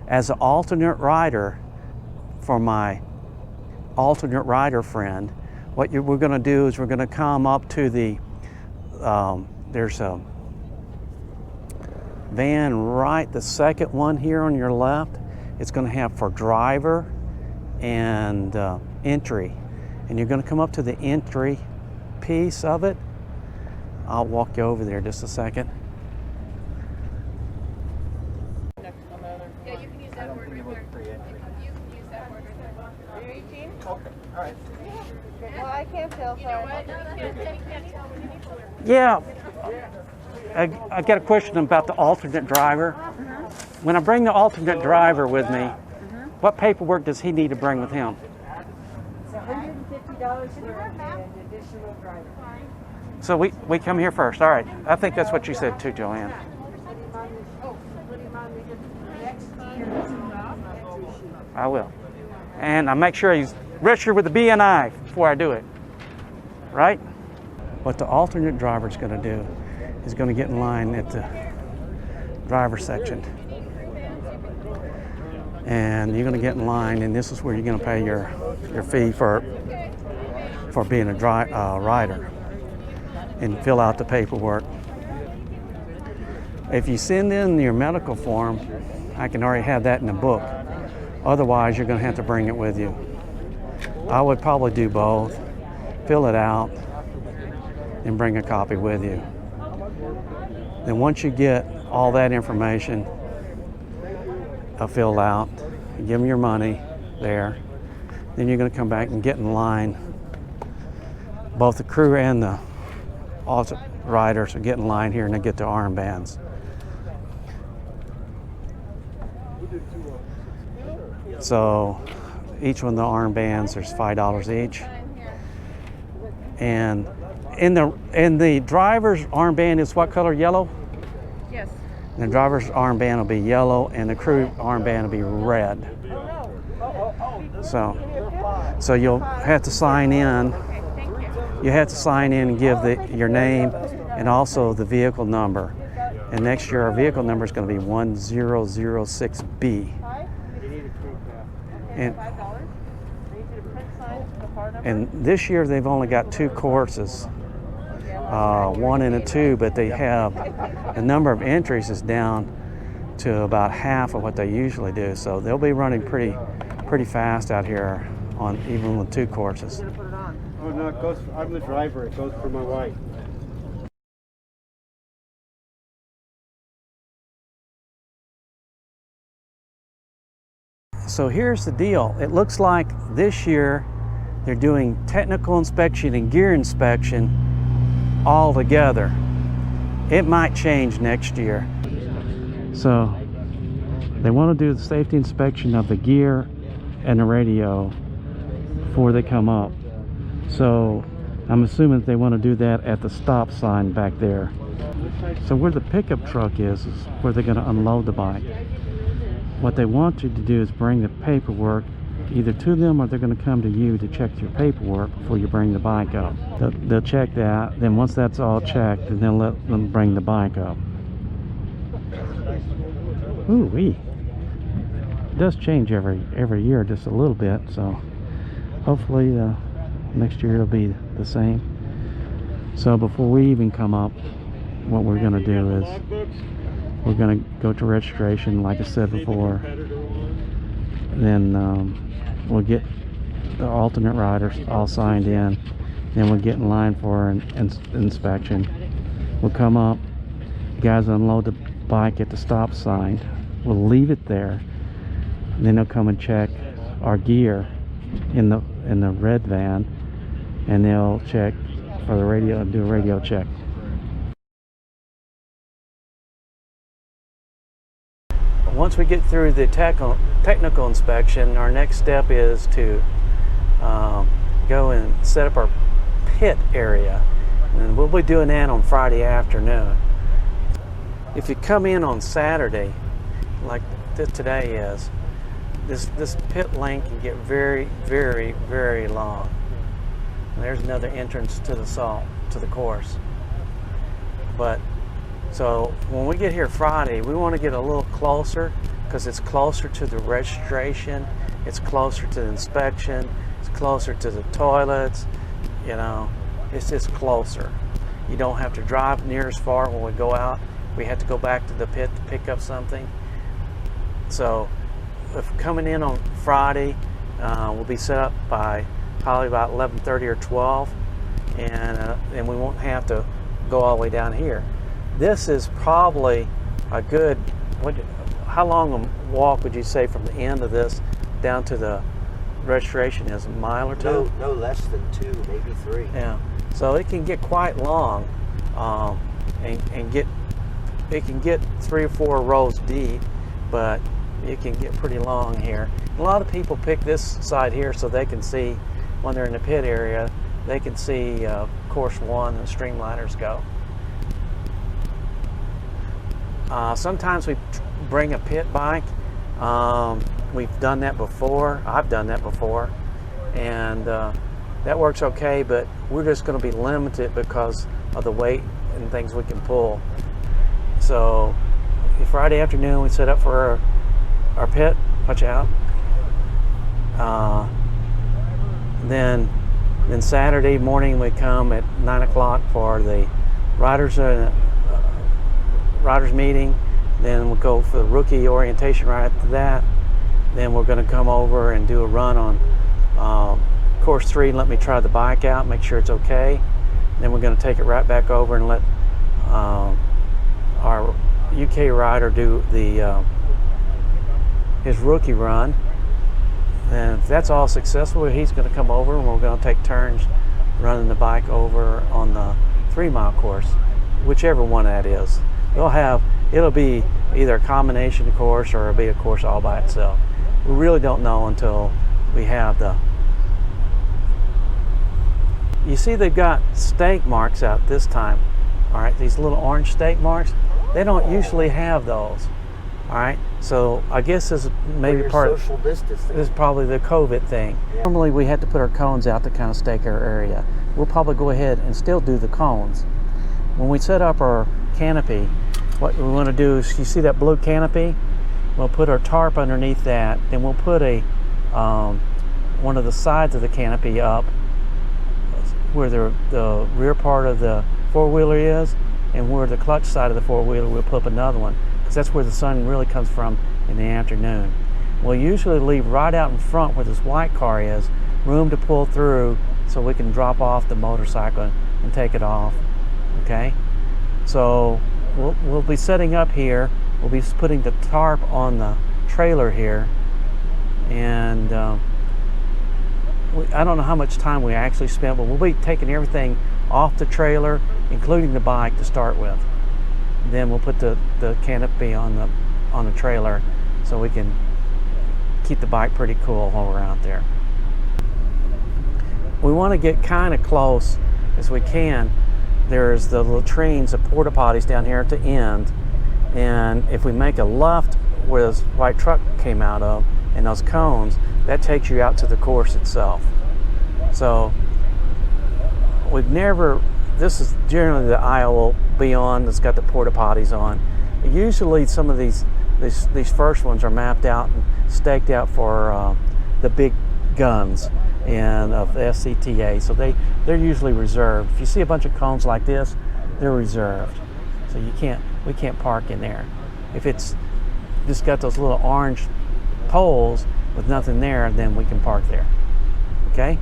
as an alternate rider for my alternate rider friend, what we're going to do is we're going to come up to the, there's a van right, the second one here on your left. It's going to have for driver and entry. And you're going to come up to the entry piece of it. I'll walk you over there just a second. Yeah, you can use that word right there. You can use that word right there. 18? Okay, all right. Well, I can't tell. You know what? You can't tell when you need to. Yeah, I got a question about the alternate driver. When I bring the alternate driver with me, what paperwork does he need to bring with him? It's $150 for an additional driver. So we come here first. All right. I think that's what you said too, Joanne. I will. And I make sure he's registered with the BNI before I do it. Right? What the alternate driver is going to do is going to get in line at the driver section. And you're going to get in line, and this is where you're going to pay your fee for being a rider and fill out the paperwork. If you send in your medical form, I can already have that in the book. Otherwise, you're going to have to bring it with you. I would probably do both. Fill it out and bring a copy with you. Then once you get all that information filled out, you give them your money there, then you're going to come back and get in line. Both the crew and the riders will get in line here and they get their armbands. So each one of the armbands, there's $5 each. And in the driver's armband is what color? Yellow? Yes. And the driver's armband will be yellow and the crew armband will be red. So you'll have to sign in. Okay, thank you. You have to sign in and give your name and also the vehicle number. And next year our vehicle number is going to be 1006B. And this year they've only got 2 courses, 1 and a 2, but they have the number of entries is down to about half of what they usually do. So they'll be running pretty fast out here on even with 2 courses. Oh no, it goes. I'm the driver. It goes for my wife. So here's the deal. It looks like this year they're doing technical inspection and gear inspection all together. It might change next year. So they want to do the safety inspection of the gear and the radio before they come up. So I'm assuming they want to do that at the stop sign back there. So where the pickup truck is where they're going to unload the bike. What they want you to do is bring the paperwork either to them or they're going to come to you to check your paperwork before you bring the bike up. They'll check that, then once that's all checked, then they'll let them bring the bike up. Ooh-wee. It does change every year just a little bit, so hopefully next year it'll be the same. So before we even come up, what we're going to do is we're going to go to registration like I said before. Then we'll get the alternate riders all signed in. Then we'll get in line for an inspection. We'll come up, the guys unload the bike at the stop sign. We'll leave it there. And then they'll come and check our gear in the red van, and they'll check for the radio, do a radio check. Once we get through the technical inspection, our next step is to go and set up our pit area, and we'll be doing that on Friday afternoon. If you come in on Saturday, like today is, this pit lane can get very, very, very long. And there's another entrance to the course. But so when we get here Friday, we want to get a little closer because it's closer to the registration, it's closer to the inspection, it's closer to the toilets, you know, it's just closer. You don't have to drive near as far when we go out. We have to go back to the pit to pick up something. So if coming in on Friday, we'll be set up by probably about 11:30 or 12, and we won't have to go all the way down here. This is probably a good, how long a walk would you say from the end of this down to the registration is? A mile or two? No less than 2, maybe 3. Yeah. So it can get quite long, and it can get 3 or 4 rows deep, but it can get pretty long here. A lot of people pick this side here so they can see, when they're in the pit area, they can see course 1 and streamliners go. Sometimes we bring a pit bike. We've done that before. I've done that before, and that works okay, but we're just going to be limited because of the weight and things we can pull. So Friday afternoon we set up for our pit. Watch out. Then Saturday morning we come at 9 o'clock for the riders meeting. Then we'll go for the rookie orientation right after that. Then we're going to come over and do a run on course 3 and let me try the bike out, make sure it's okay. Then we're going to take it right back over and let our UK rider do his rookie run. And if that's all successful, he's going to come over and we're going to take turns running the bike over on the 3-mile course, whichever one that is. It'll be either a combination course or it'll be a course all by itself. We really don't know until we have you see they've got stake marks out this time. All right, these little orange stake marks, they don't usually have those. All right, so I guess this is maybe part of social distancing. This is probably the COVID thing. Yeah. Normally we had to put our cones out to kind of stake our area. We'll probably go ahead and still do the cones. When we set up our canopy, what we want to do is, you see that blue canopy? We'll put our tarp underneath that, then we'll put a one of the sides of the canopy up where the rear part of the four-wheeler is, and where the clutch side of the four-wheeler we'll put up another one, because that's where the sun really comes from in the afternoon. We'll usually leave right out in front where this white car is room to pull through so we can drop off the motorcycle and take it off. Okay, so we'll be setting up here. We'll be putting the tarp on the trailer here, and I don't know how much time we actually spent, but we'll be taking everything off the trailer, including the bike, to start with. Then we'll put the canopy on the trailer so we can keep the bike pretty cool while we're out there. We want to get kind of close as we can. There's the latrines, the porta potties down here at the end, and if we make a left where this white truck came out of and those cones, that takes you out to the course itself. So this is generally the aisle beyond that's got the porta potties on. Usually some of these first ones are mapped out and staked out for the big guns and of the SCTA, so they're usually reserved. If you see a bunch of cones like this, they're reserved, so we can't park in there. If it's just got those little orange poles with nothing there, then we can park there. Okay.